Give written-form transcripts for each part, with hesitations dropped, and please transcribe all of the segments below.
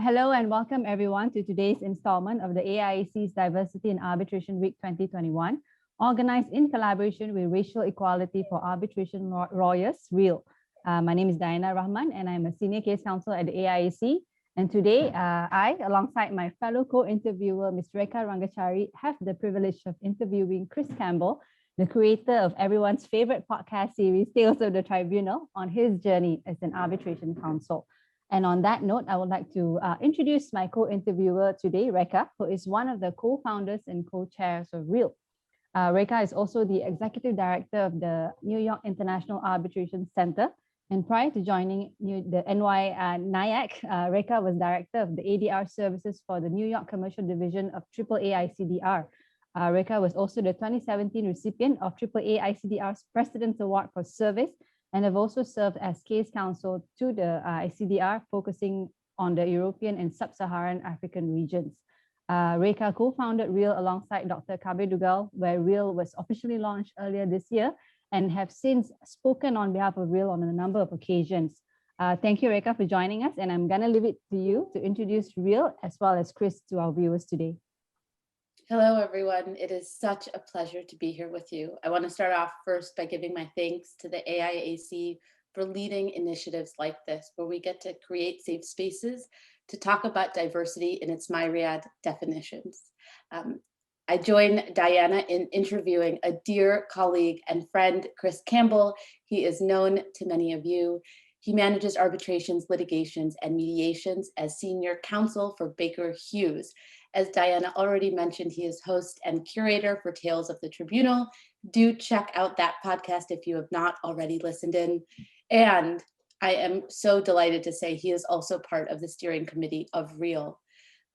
Hello and welcome everyone to today's installment of the AIAC's Diversity in Arbitration Week 2021, organized in collaboration with Racial Equality for Arbitration Lawyers, REAL. My name is Diana Rahman and I'm a Senior Case Counsel at the AIAC. And today, I, alongside my fellow co-interviewer, Ms. Rekha Rangachari, have the privilege of interviewing Chris Campbell, the creator of everyone's favorite podcast series, Tales of the Tribunal, on his journey as an arbitration counsel. And on that note, I would like to introduce my co-interviewer today, Rekha, who is one of the co-founders and co-chairs of REAL. Rekha is also the executive director of the New York International Arbitration Center. And prior to joining the AIAC, Rekha was director of the ADR services for the New York Commercial Division of AAA-ICDR. Rekha was also the 2017 recipient of AAA-ICDR's President's Award for Service, and have also served as case counsel to the ICDR, focusing on the European and Sub-Saharan African regions. Rekha co-founded REAL alongside Dr. Campbell, where REAL was officially launched earlier this year, and have since spoken on behalf of REAL on a number of occasions. Thank you, Rekha, for joining us, and I'm gonna leave it to you to introduce REAL as well as Chris to our viewers today. Hello, everyone. It is such a pleasure to be here with you. I want to start off first by giving my thanks to the AIAC for leading initiatives like this, where we get to create safe spaces to talk about diversity in its myriad definitions. I join Diana in interviewing a dear colleague and friend, Chris Campbell. He is known to many of you. He manages arbitrations, litigations, and mediations as senior counsel for Baker Hughes. As Diana already mentioned, he is host and curator for Tales of the Tribunal. Do check out that podcast if you have not already listened in. And I am so delighted to say he is also part of the steering committee of REAL.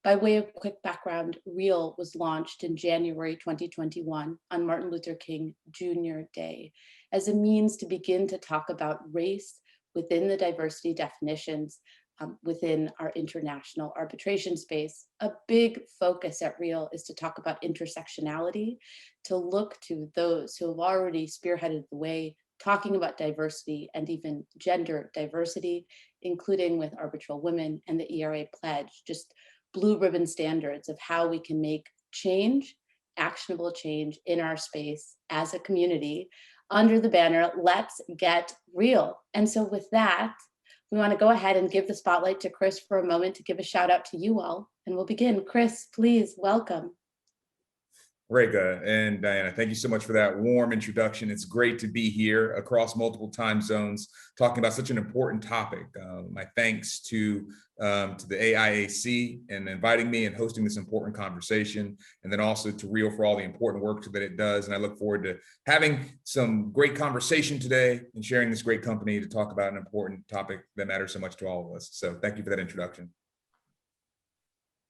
By way of quick background, REAL was launched in January 2021 on Martin Luther King Jr. Day as a means to begin to talk about race within the diversity definitions within our international arbitration space. A big focus at REAL is to talk about intersectionality, to look to those who have already spearheaded the way, talking about diversity and even gender diversity, including with Arbitral Women and the ERA Pledge, just blue ribbon standards of how we can make change, actionable change in our space as a community under the banner, Let's Get Real. And so with that, we want to go ahead and give the spotlight to Chris for a moment to give a shout out to you all. And we'll begin. Chris, please, welcome. Rekha and Diana, thank you so much for that warm introduction. It's great to be here across multiple time zones talking about such an important topic. My thanks to the AIAC and inviting me and hosting this important conversation, and then also to REAL for all the important work that it does. And I look forward to having some great conversation today and sharing this great company to talk about an important topic that matters so much to all of us. So thank you for that introduction.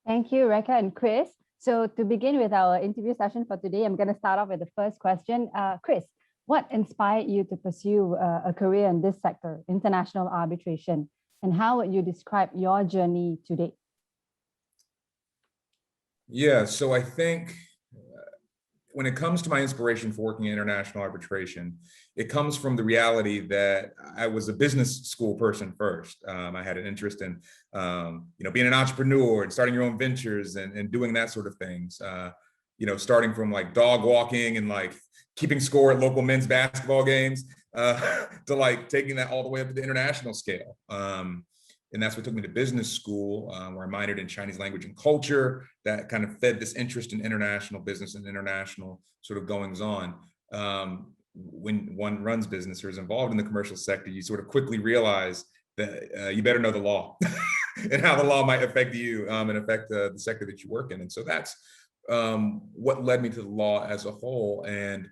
Thank you, Rekha and Chris. So to begin with our interview session for today, I'm going to start off with the first question. Chris, what inspired you to pursue a career in this sector, international arbitration, and how would you describe your journey today? Yeah, so I think when it comes to my inspiration for working in international arbitration, it comes from the reality that I was a business school person first. I had an interest in, being an entrepreneur and starting your own ventures and doing that sort of things. Starting from like dog walking and like keeping score at local men's basketball games to like taking that all the way up to the international scale. And that's what took me to business school, where I minored in Chinese language and culture. That kind of fed this interest in international business and international sort of goings on. When one runs business or is involved in the commercial sector, you sort of quickly realize that you better know the law and how the law might affect you and affect the sector that you work in. And so that's what led me to the law as a whole. And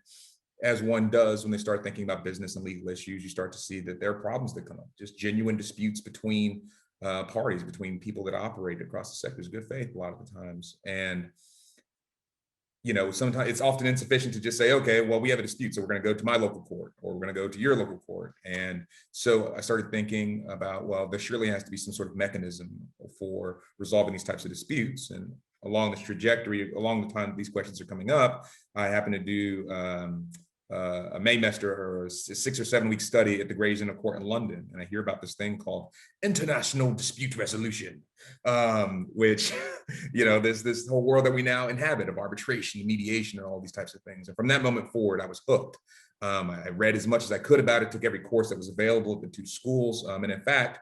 as one does when they start thinking about business and legal issues, you start to see that there are problems that come up, just genuine disputes between parties, between people that operate across the sectors, good faith a lot of the times. And, sometimes it's often insufficient to just say, okay, well, we have a dispute, so we're going to go to my local court, or we're going to go to your local court. And so I started thinking about, well, there surely has to be some sort of mechanism for resolving these types of disputes. And along this trajectory, along the time these questions are coming up, I happen to do a Maymester or a 6 or 7 week study at the Gray's Inn Court in London, and I hear about this thing called international dispute resolution, which, you know, there's this whole world that we now inhabit of arbitration, mediation, and all these types of things. And from that moment forward, I was hooked. I read as much as I could about it, took every course that was available at the 2 schools, and in fact,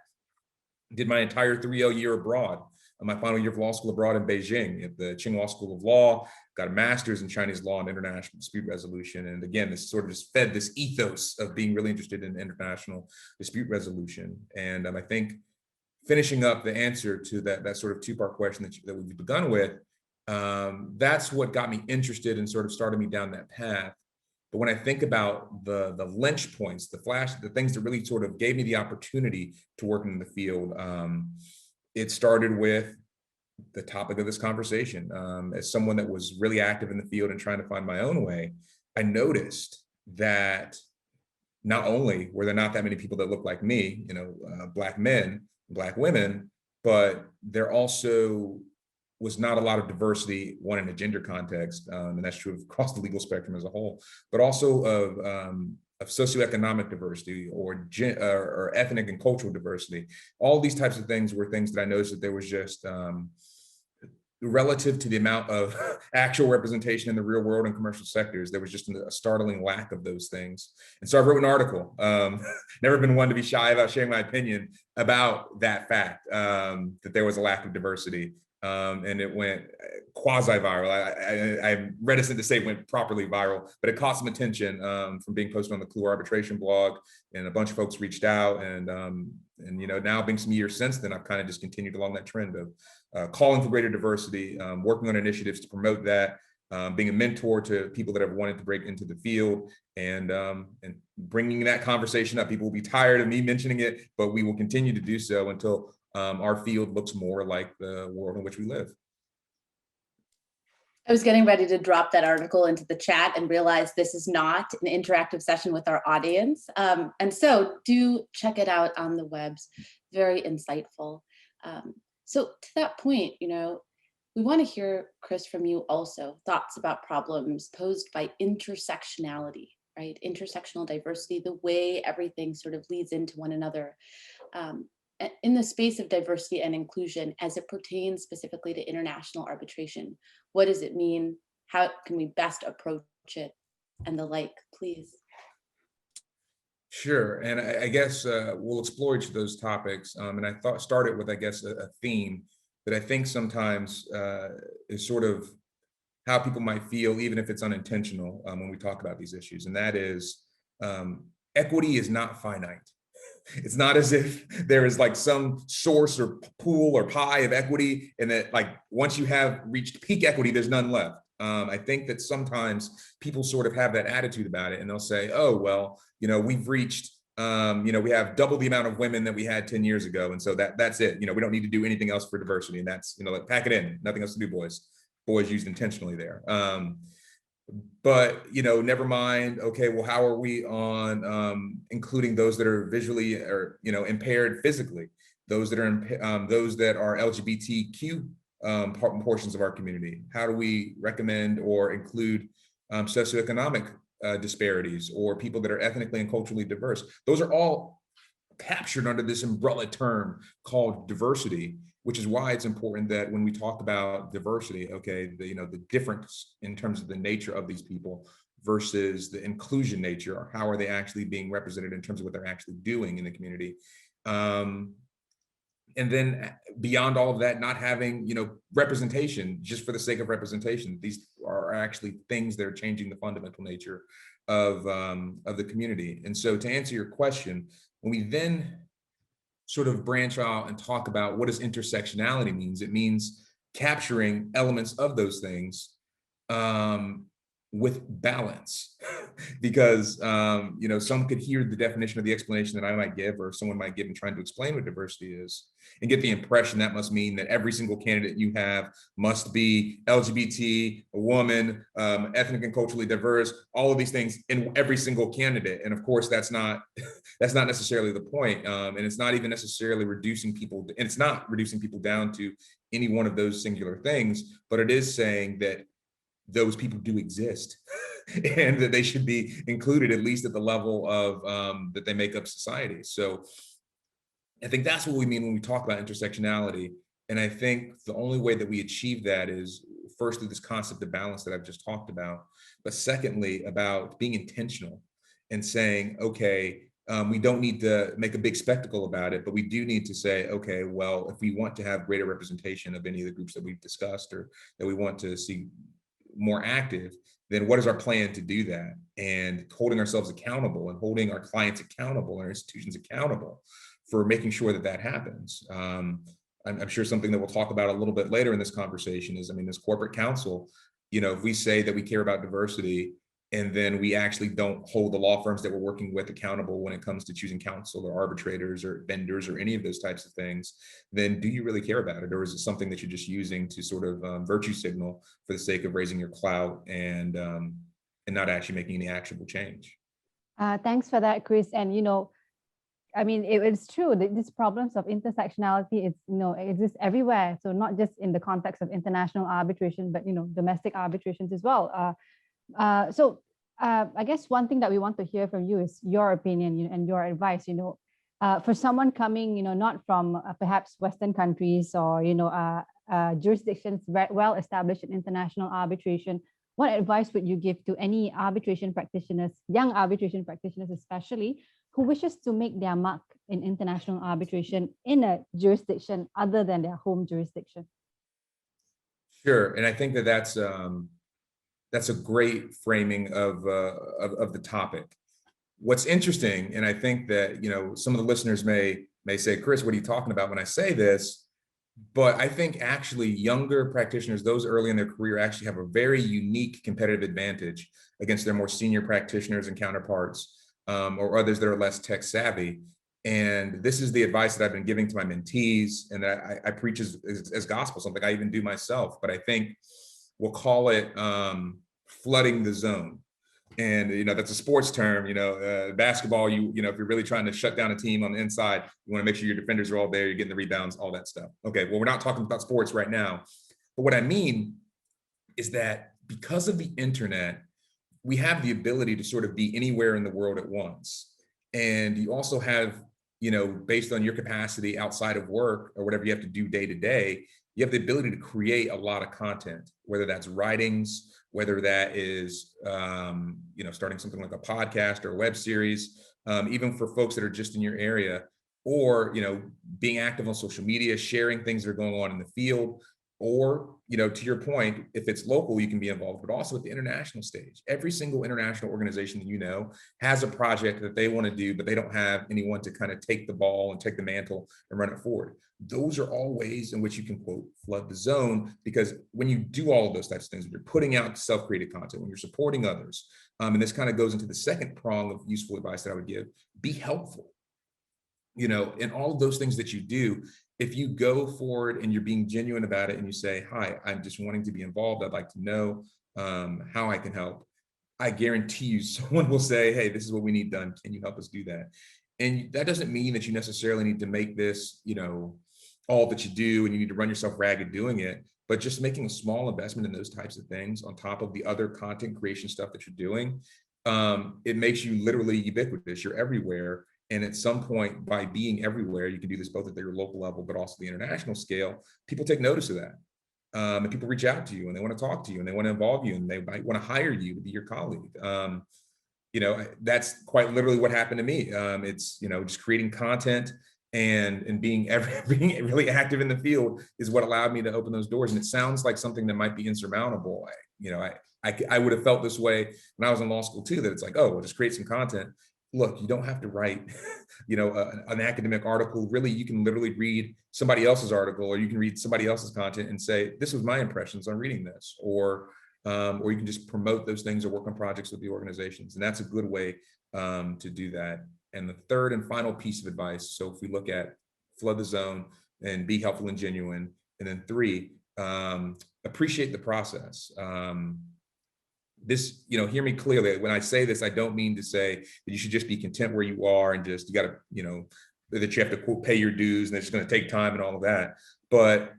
did my entire 3-0 year abroad. My final year of law school abroad in Beijing at the Tsinghua School of Law, got a master's in Chinese law and international dispute resolution. And again, this sort of just fed this ethos of being really interested in international dispute resolution. And I think finishing up the answer to that sort of 2-part question that we've begun with, that's what got me interested and sort of started me down that path. But when I think about the lynch points, the things that really sort of gave me the opportunity to work in the field, it started with the topic of this conversation. As someone that was really active in the field and trying to find my own way, I noticed that not only were there not that many people that looked like me, you know, Black men, Black women, but there also was not a lot of diversity, one in a gender context, and that's true across the legal spectrum as a whole, but also of socioeconomic diversity or ethnic and cultural diversity. All these types of things were things that I noticed that there was just relative to the amount of actual representation in the real world and commercial sectors, there was just a startling lack of those things. And so I wrote an article, never been one to be shy about sharing my opinion about that fact, that there was a lack of diversity. And it went quasi-viral. I'm reticent to say it went properly viral, but it caught some attention from being posted on the Clue Arbitration blog, and a bunch of folks reached out. And you know, now being some years since then, I've kind of just continued along that trend of calling for greater diversity, working on initiatives to promote that, being a mentor to people that have wanted to break into the field, and bringing that conversation up. People will be tired of me mentioning it, but we will continue to do so until our field looks more like the world in which we live. I was getting ready to drop that article into the chat and realized this is not an interactive session with our audience. And so do check it out on the webs. Very insightful. So to that point, you know, we want to hear, Chris, from you also, thoughts about problems posed by intersectionality, right? Intersectional diversity, the way everything sort of leads into one another. In the space of diversity and inclusion as it pertains specifically to international arbitration. What does it mean? How can we best approach it, and the like, please? Sure, and I guess we'll explore each of those topics. And I started with, I guess, a theme that I think sometimes is sort of how people might feel, even if it's unintentional, when we talk about these issues. And that is, equity is not finite. It's not as if there is like some source or pool or pie of equity, and that like once you have reached peak equity, there's none left. I think that sometimes people sort of have that attitude about it, and they'll say, oh, well, you know, we've reached, you know, we have double the amount of women that we had 10 years ago. And so that's it. You know, we don't need to do anything else for diversity. And that's, you know, like pack it in, nothing else to do, boys. Boys used intentionally there. But, you know, never mind. Okay, well, how are we on including those that are visually or, you know, impaired physically, those that are LGBTQ portions of our community? How do we recommend or include socioeconomic disparities or people that are ethnically and culturally diverse? Those are all captured under this umbrella term called diversity, which is why it's important that when we talk about diversity, okay, the difference in terms of the nature of these people versus the inclusion nature, or how are they actually being represented in terms of what they're actually doing in the community. And then beyond all of that, not having, you know, representation just for the sake of representation. These are actually things that are changing the fundamental nature of the community. And so to answer your question, when we then sort of branch out and talk about what does intersectionality means, it means capturing elements of those things with balance. Because you know, some could hear the definition of the explanation that I might give, or someone might give in trying to explain what diversity is, and get the impression that must mean that every single candidate you have must be LGBT, a woman, ethnic and culturally diverse, all of these things in every single candidate. And of course, that's not necessarily the point. And it's not even necessarily reducing people, and it's not reducing people down to any one of those singular things, but it is saying that those people do exist and that they should be included at least at the level of that they make up society. So I think that's what we mean when we talk about intersectionality. And I think the only way that we achieve that is first through this concept of balance that I've just talked about, but secondly, about being intentional and saying, okay, we don't need to make a big spectacle about it, but we do need to say, okay, well, if we want to have greater representation of any of the groups that we've discussed or that we want to see more active, then what is our plan to do that? And holding ourselves accountable and holding our clients accountable and our institutions accountable for making sure that that happens. I'm sure something that we'll talk about a little bit later in this conversation is, I mean, this corporate counsel, you know, if we say that we care about diversity and then we actually don't hold the law firms that we're working with accountable when it comes to choosing counsel or arbitrators or vendors or any of those types of things, then do you really care about it? Or is it something that you're just using to sort of virtue signal for the sake of raising your clout and not actually making any actionable change? Thanks for that, Chris. And, you know, I mean, it's true that these problems of intersectionality, it's, you know, exists everywhere. So not just in the context of international arbitration, but, you know, domestic arbitrations as well. I guess one thing that we want to hear from you is your opinion and your advice, you know, for someone coming, you know, not from perhaps Western countries or, you know, jurisdictions well established in international arbitration. What advice would you give to any arbitration practitioners, young arbitration practitioners especially, who wishes to make their mark in international arbitration in a jurisdiction other than their home jurisdiction? Sure, and I think that that's a great framing of the topic. What's interesting, and I think that, you know, some of the listeners may say, Chris, what are you talking about when I say this? But I think actually younger practitioners, those early in their career, actually have a very unique competitive advantage against their more senior practitioners and counterparts, or others that are less tech savvy. And this is the advice that I've been giving to my mentees and that I preach as gospel, something I even do myself. But I think we'll call it flooding the zone. And, you know, that's a sports term, you know, basketball, you know, if you're really trying to shut down a team on the inside, you want to make sure your defenders are all there, you're getting the rebounds, all that stuff. Okay, well, we're not talking about sports right now. But what I mean is that because of the internet, we have the ability to sort of be anywhere in the world at once. And you also have, you know, based on your capacity outside of work or whatever you have to do day to day, you have the ability to create a lot of content, whether that's writings, whether that is, you know, starting something like a podcast or a web series, even for folks that are just in your area, or, you know, being active on social media, sharing things that are going on in the field, or, you know, to your point, if it's local, you can be involved, but also at the international stage. Every single international organization that you know has a project that they want to do, but they don't have anyone to kind of take the ball and take the mantle and run it forward. Those are all ways in which you can, quote, flood the zone, because when you do all of those types of things, when you're putting out self-created content, when you're supporting others, and this kind of goes into the second prong of useful advice that I would give, be helpful. You know, in all of those things that you do, if you go forward and you're being genuine about it and you say, hi, I'm just wanting to be involved, I'd like to know how I can help, I guarantee you someone will say, hey, this is what we need done. Can you help us do that? And that doesn't mean that you necessarily need to make this, you know, all that you do and you need to run yourself ragged doing it, but just making a small investment in those types of things on top of the other content creation stuff that you're doing, it makes you literally ubiquitous. You're everywhere. And at some point, by being everywhere, you can do this both at your local level, but also the international scale. People take notice of that. And people reach out to you and they want to talk to you and they want to involve you and they might want to hire you to be your colleague. You know, that's quite literally what happened to me. It's, you know, just creating content and being really active in the field is what allowed me to open those doors. And it sounds like something that might be insurmountable. I would have felt this way when I was in law school too, that it's like, oh, we'll just create some content. Look, you don't have to write, you know, an academic article. Really, you can literally read somebody else's article, or you can read somebody else's content and say, this was my impressions on reading this, or you can just promote those things or work on projects with the organizations. And that's a good way to do that. And the third and final piece of advice, so if we look at flood the zone and be helpful and genuine, and then 3, appreciate the process. This, you know, hear me clearly. When I say this, I don't mean to say that you should just be content where you are and just, you got to, you know, that you have to, quote, pay your dues and it's going to take time and all of that. But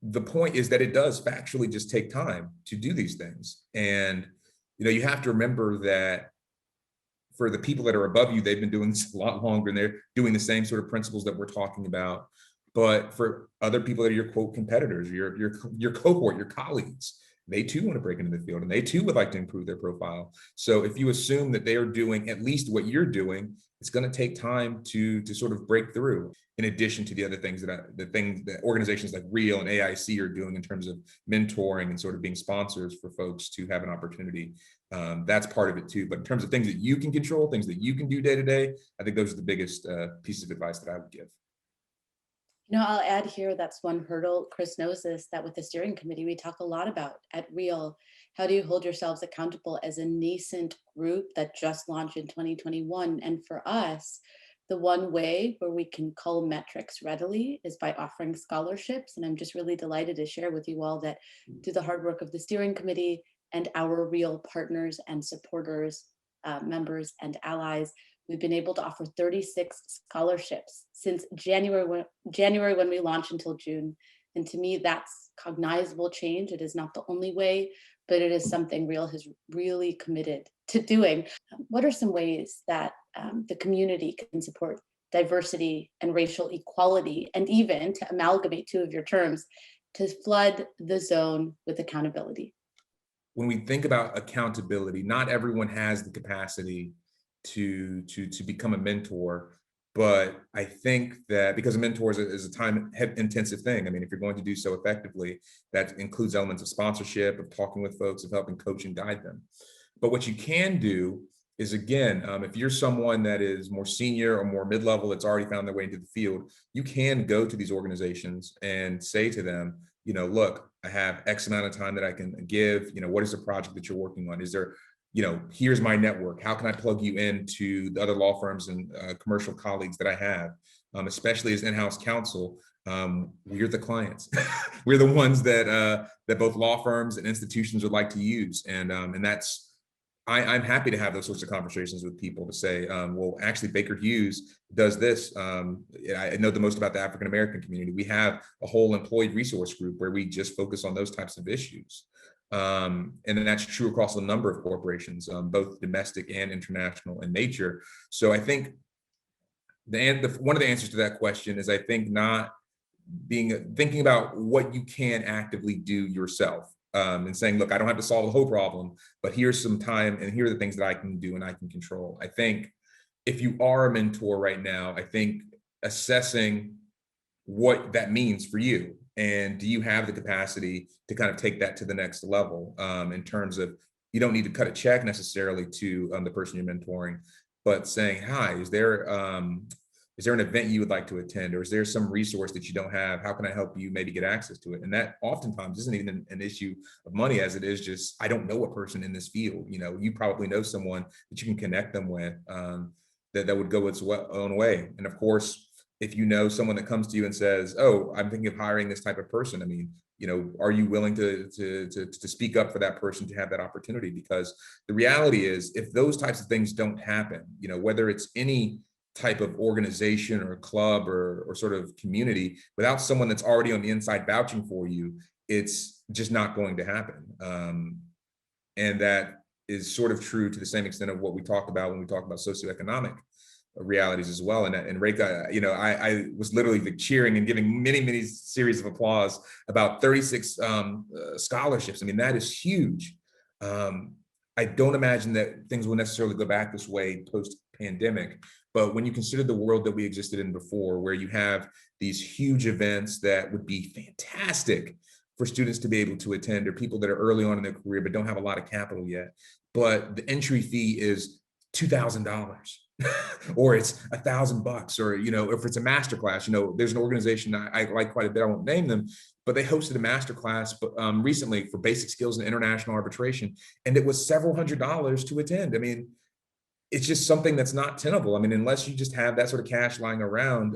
the point is that it does factually just take time to do these things. And, you have to remember that for the people that are above you, they've been doing this a lot longer and they're doing the same sort of principles that we're talking about. But for other people that are your quote competitors, your cohort, your colleagues, they too want to break into the field and they too would like to improve their profile. So if you assume that they are doing at least what you're doing, it's going to take time to sort of break through, in addition to the other things that organizations like REAL and AIC are doing in terms of mentoring and sort of being sponsors for folks to have an opportunity. That's part of it too. But in terms of things that you can control, things that you can do day to day, I think those are the biggest pieces of advice that I would give. I'll add here, that's one hurdle. Chris knows this, that with the steering committee, we talk a lot about at REAL. How do you hold yourselves accountable as a nascent group that just launched in 2021? And for us, the one way where we can cull metrics readily is by offering scholarships. And I'm just really delighted to share with you all that through the hard work of the steering committee and our REAL partners and supporters, members and allies, we've been able to offer 36 scholarships since January when we launched until June. And to me, that's cognizable change. It is not the only way, but it is something REAL has really committed to doing. What are some ways that the community can support diversity and racial equality, and even, to amalgamate two of your terms, to flood the zone with accountability? When we think about accountability, not everyone has the capacity to become a mentor, but I think that because a mentor is a time-intensive thing. I mean, if you're going to do so effectively, that includes elements of sponsorship, of talking with folks, of helping coach and guide them. But what you can do is, again, if you're someone that is more senior or more mid-level that's already found their way into the field, you can go to these organizations and say to them, look, I have X amount of time that I can give. What is the project that you're working on? Is there, here's my network. How can I plug you into the other law firms and commercial colleagues that I have, especially as in-house counsel? We're the clients. We're the ones that both law firms and institutions would like to use, and that's. I'm happy to have those sorts of conversations with people to say, well, actually, Baker Hughes does this. I know the most about the African-American community. We have a whole employee resource group where we just focus on those types of issues. And then that's true across a number of corporations, both domestic and international in nature. So I think one of the answers to that question is, I think, not thinking about what you can actively do yourself. And saying, look, I don't have to solve the whole problem, but here's some time and here are the things that I can do and I can control. I think if you are a mentor right now, I think assessing what that means for you, and do you have the capacity to kind of take that to the next level, in terms of, you don't need to cut a check necessarily to the person you're mentoring, but saying, hi, is there an event you would like to attend, or is there some resource that you don't have? How can I help you maybe get access to it? And that oftentimes isn't even an issue of money, as it is just, I don't know a person in this field. You probably know someone that you can connect them with, that would go its own way. And of course, if you know someone that comes to you and says, oh, I'm thinking of hiring this type of person, I mean, are you willing to speak up for that person to have that opportunity? Because the reality is, if those types of things don't happen, whether it's any type of organization or club or sort of community, without someone that's already on the inside vouching for you, it's just not going to happen. And that is sort of true to the same extent of what we talk about when we talk about socioeconomic realities as well. And Rekha, I was literally cheering and giving many series of applause about 36 scholarships. I mean, that is huge. I don't imagine that things will necessarily go back this way post-pandemic. But when you consider the world that we existed in before, where you have these huge events that would be fantastic for students to be able to attend, or people that are early on in their career but don't have a lot of capital yet, but the entry fee is $2,000 or it's $1,000, or if it's a masterclass. There's an organization I like quite a bit, I won't name them, but they hosted a masterclass recently for basic skills in international arbitration, and it was several $100s to attend. I mean, it's just something that's not tenable. I mean, unless you just have that sort of cash lying around,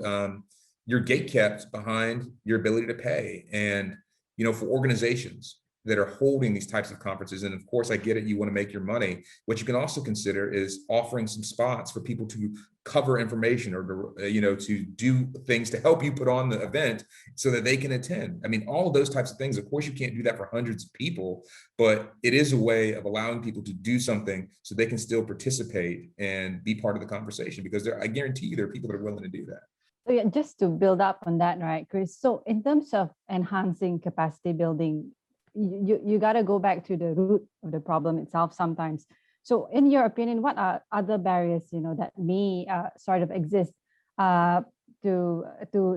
you're gatekept behind your ability to pay. And, for organizations, that are holding these types of conferences. And of course, I get it, you want to make your money. What you can also consider is offering some spots for people to cover information or to do things to help you put on the event so that they can attend. I mean, all of those types of things. Of course, you can't do that for hundreds of people, but it is a way of allowing people to do something so they can still participate and be part of the conversation, because I guarantee you there are people that are willing to do that. So yeah, just to build up on that, right, Chris? So in terms of enhancing capacity building, you got to go back to the root of the problem itself sometimes. So in your opinion, what are other barriers, that may sort of exist to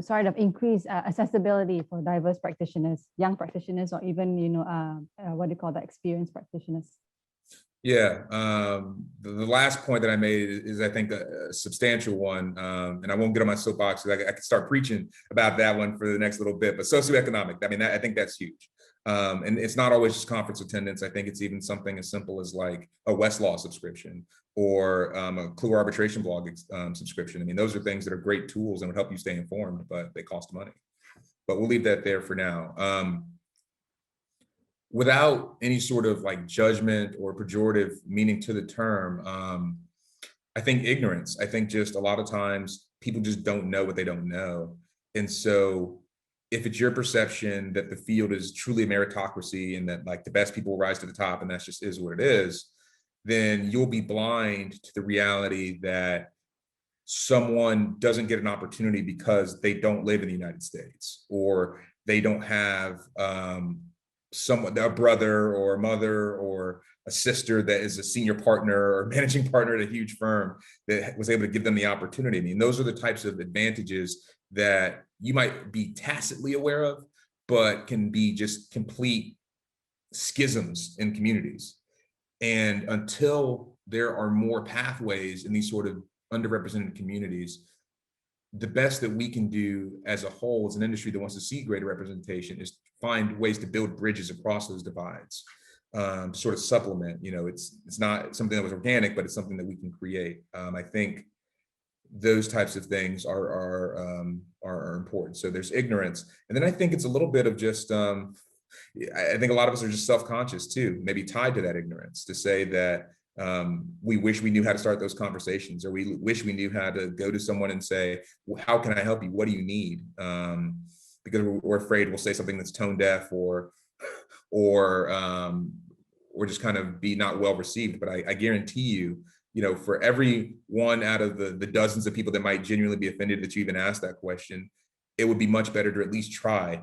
sort of increase accessibility for diverse practitioners, young practitioners, or even, what do you call that, experienced practitioners? Yeah, the last point that I made is I think a substantial one, and I won't get on my soapbox because I could start preaching about that one for the next little bit, but socioeconomic, I mean, I think that's huge. And it's not always just conference attendance. I think it's even something as simple as like a Westlaw subscription or a Clue arbitration blog subscription. I mean, those are things that are great tools and would help you stay informed, but they cost money. But we'll leave that there for now. Without any sort of like judgment or pejorative meaning to the term, I think ignorance. I think just a lot of times people just don't know what they don't know. And so if it's your perception that the field is truly a meritocracy and that like the best people rise to the top and that just is what it is, then you'll be blind to the reality that someone doesn't get an opportunity because they don't live in the United States, or they don't have a brother or a mother or a sister that is a senior partner or managing partner at a huge firm that was able to give them the opportunity. I mean, those are the types of advantages that you might be tacitly aware of, but can be just complete schisms in communities. And until there are more pathways in these sort of underrepresented communities, the best that we can do as a whole, as an industry that wants to see greater representation, is find ways to build bridges across those divides, to sort of supplement. It's not something that was organic, but it's something that we can create. I think those types of things are important. So there's ignorance, and then I think it's a little bit of just I think a lot of us are just self-conscious too, maybe tied to that ignorance, to say that we wish we knew how to start those conversations, or we wish we knew how to go to someone and say, well, how can I help you? What do you need? Because we're afraid we'll say something that's tone deaf or just kind of be not well received. But I guarantee you, for every one out of the dozens of people that might genuinely be offended that you even asked that question, it would be much better to at least try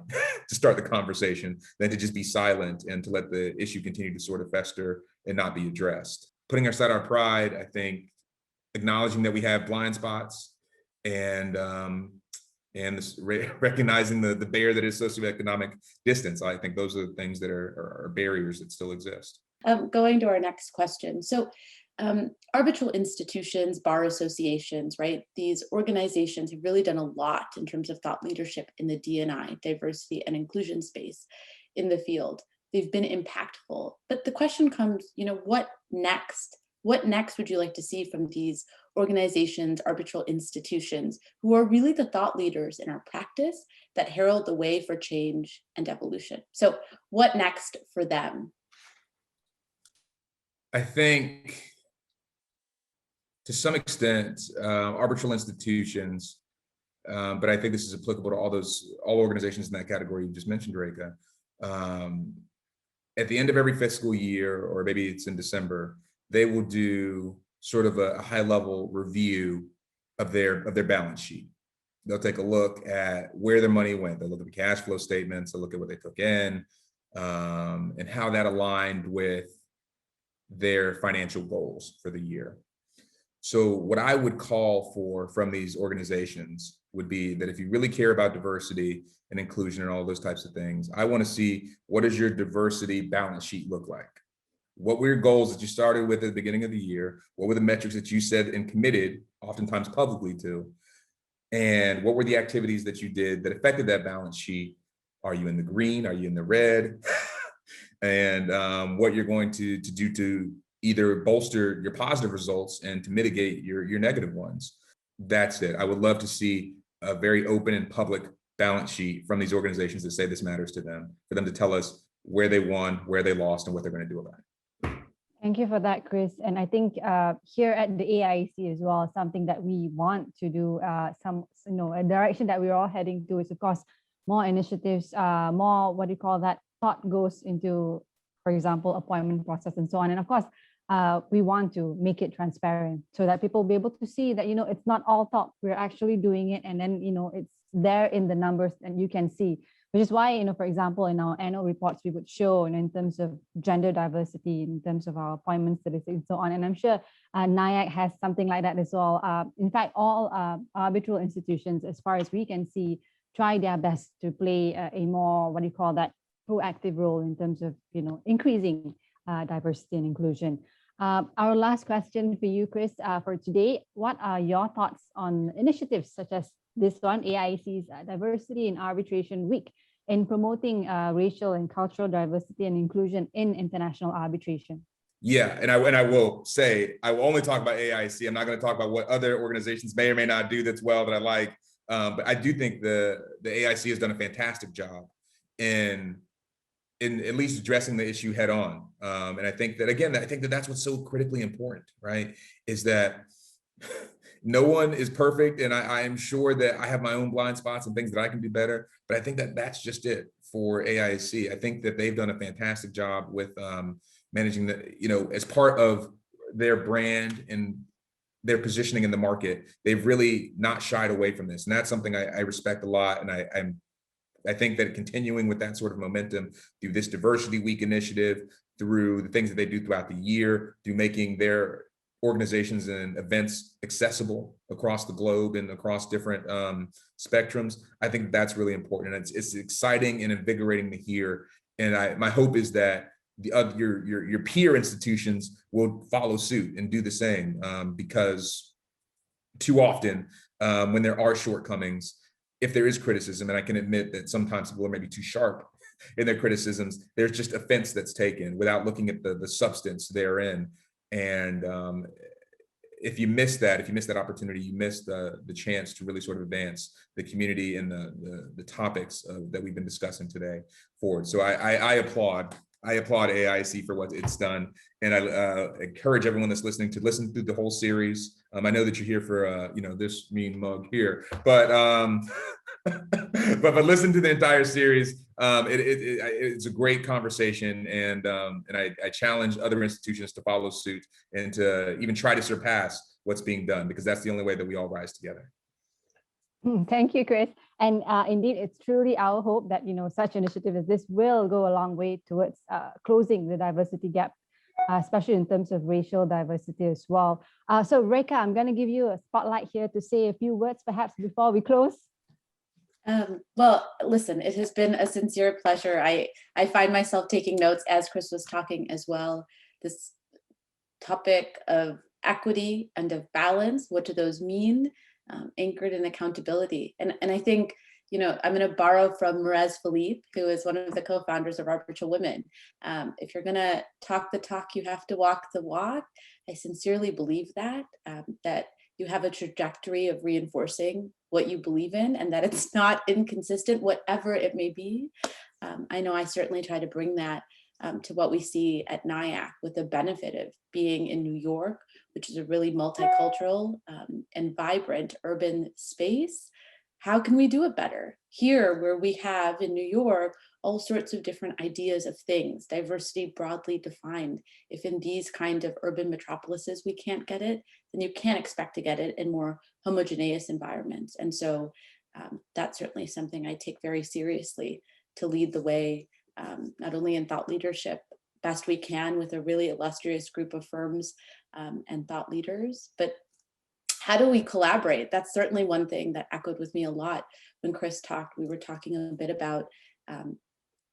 to start the conversation than to just be silent and to let the issue continue to sort of fester and not be addressed. Putting aside our pride, I think acknowledging that we have blind spots and recognizing the bear that is socioeconomic distance. I think those are the things that are barriers that still exist. Going to our next question. So arbitral institutions, bar associations, right? These organizations have really done a lot in terms of thought leadership in the D&I, diversity and inclusion space in the field. They've been impactful, but the question comes, what next? What next would you like to see from these organizations, arbitral institutions, who are really the thought leaders in our practice that herald the way for change and evolution? So what next for them? I think to some extent, arbitral institutions, but I think this is applicable to all organizations in that category you just mentioned, Rekha. At the end of every fiscal year, or maybe it's in December, they will do sort of a high-level review of their balance sheet. They'll take a look at where their money went. They'll look at the cash flow statements. They'll look at what they took in, and how that aligned with their financial goals for the year. So what I would call for from these organizations would be that if you really care about diversity and inclusion and all those types of things, I want to see, what does your diversity balance sheet look like? What were your goals that you started with at the beginning of the year? What were the metrics that you said and committed, oftentimes publicly, to? And what were the activities that you did that affected that balance sheet? Are you in the green? Are you in the red? And what you're going to do to either bolster your positive results and to mitigate your negative ones. That's it. I would love to see a very open and public balance sheet from these organizations that say this matters to them, for them to tell us where they won, where they lost, and what they're going to do about it. Thank you for that, Chris. And I think here at the AIAC as well, something that we want to do, a direction that we're all heading to is, of course, more initiatives, more, what do you call that, thought goes into, for example, appointment process and so on. And of course, we want to make it transparent so that people will be able to see that, it's not all talk, we're actually doing it. And then, it's there in the numbers and you can see. Which is why, for example, in our annual reports, we would show in terms of gender diversity, in terms of our appointment statistics and so on. And I'm sure NIAC has something like that as well. In fact, all arbitral institutions, as far as we can see, try their best to play a more, what do you call that, proactive role in terms of, increasing diversity and inclusion. Our last question for you, Chris, for today, what are your thoughts on initiatives such as this one, AIAC's Diversity in Arbitration Week, in promoting racial and cultural diversity and inclusion in international arbitration? Yeah, and I will say, I will only talk about AIAC. I'm not going to talk about what other organizations may or may not do that's well that I like. But I do think the AIAC has done a fantastic job in at least addressing the issue head on. And I think that, again, that's what's so critically important, right? Is that no one is perfect, and I am sure that I have my own blind spots and things that I can do better, but I think that that's just it for AIAC. I think that they've done a fantastic job with managing as part of their brand and their positioning in the market. They've really not shied away from this, and that's something I respect a lot. And I think that continuing with that sort of momentum through this Diversity Week initiative, through the things that they do throughout the year, through making their organizations and events accessible across the globe and across different spectrums, I think that's really important. And it's exciting and invigorating to hear. And my hope is that your peer institutions will follow suit and do the same, because too often when there are shortcomings, if there is criticism, and I can admit that sometimes people are maybe too sharp in their criticisms, there's just offense that's taken without looking at the substance therein. And if you miss that opportunity, you miss the chance to really sort of advance the community and the topics that we've been discussing today forward. So I applaud AIAC for what it's done, and I encourage everyone that's listening to listen through the whole series. I know that you're here for this mean mug here, but but listen to the entire series. It's a great conversation, and I challenge other institutions to follow suit and to even try to surpass what's being done, because that's the only way that we all rise together. Thank you, Chris. And indeed, it's truly our hope that such initiative as this will go a long way towards closing the diversity gap, especially in terms of racial diversity as well. So Rekha, I'm going to give you a spotlight here to say a few words perhaps before we close. Well, listen, it has been a sincere pleasure. I find myself taking notes as Chris was talking as well. This topic of equity and of balance, what do those mean? Anchored in accountability. And I think, I'm going to borrow from Merez Philippe, who is one of the co-founders of Arbitral Women. If you're going to talk the talk, you have to walk the walk. I sincerely believe that you have a trajectory of reinforcing what you believe in, and that it's not inconsistent, whatever it may be. I know I certainly try to bring that to what we see at NIAC, with the benefit of being in New York, which is a really multicultural and vibrant urban space. How can we do it better? Here, where we have in New York all sorts of different ideas of things, diversity broadly defined. If in these kind of urban metropolises we can't get it, then you can't expect to get it in more homogeneous environments. And so that's certainly something I take very seriously, to lead the way, not only in thought leadership, best we can with a really illustrious group of firms and thought leaders, but how do we collaborate? That's certainly one thing that echoed with me a lot when Chris talked. We were talking a bit about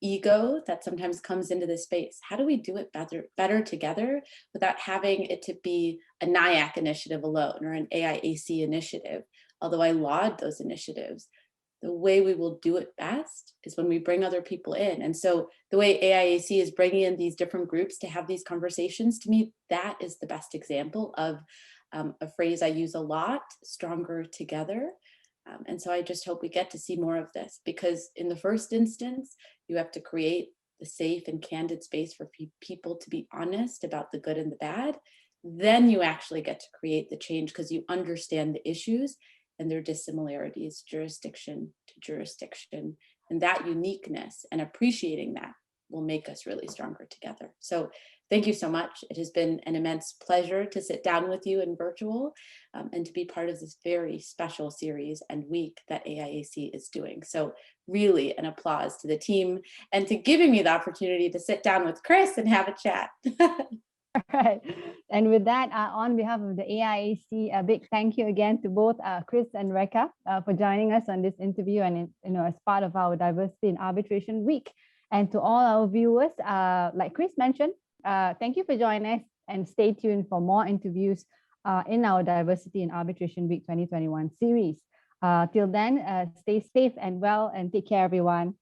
ego that sometimes comes into this space. How do we do it better together without having it to be a NIAC initiative alone or an AIAC initiative? Although I laud those initiatives, the way we will do it best is when we bring other people in. And so the way AIAC is bringing in these different groups to have these conversations, to me, that is the best example of a phrase I use a lot, stronger together. And so I just hope we get to see more of this, because in the first instance, you have to create the safe and candid space for people to be honest about the good and the bad, then you actually get to create the change because you understand the issues and their dissimilarities, jurisdiction to jurisdiction, and that uniqueness and appreciating that will make us really stronger together. So thank you so much. It has been an immense pleasure to sit down with you in virtual and to be part of this very special series and week that AIAC is doing. So really an applause to the team and to giving me the opportunity to sit down with Chris and have a chat. All right. And with that, on behalf of the AIAC, a big thank you again to both Chris and Rekha for joining us on this interview and as part of our Diversity in Arbitration Week. And to all our viewers, like Chris mentioned, thank you for joining us and stay tuned for more interviews in our Diversity in Arbitration Week 2021 series. Till then, stay safe and well and take care, everyone.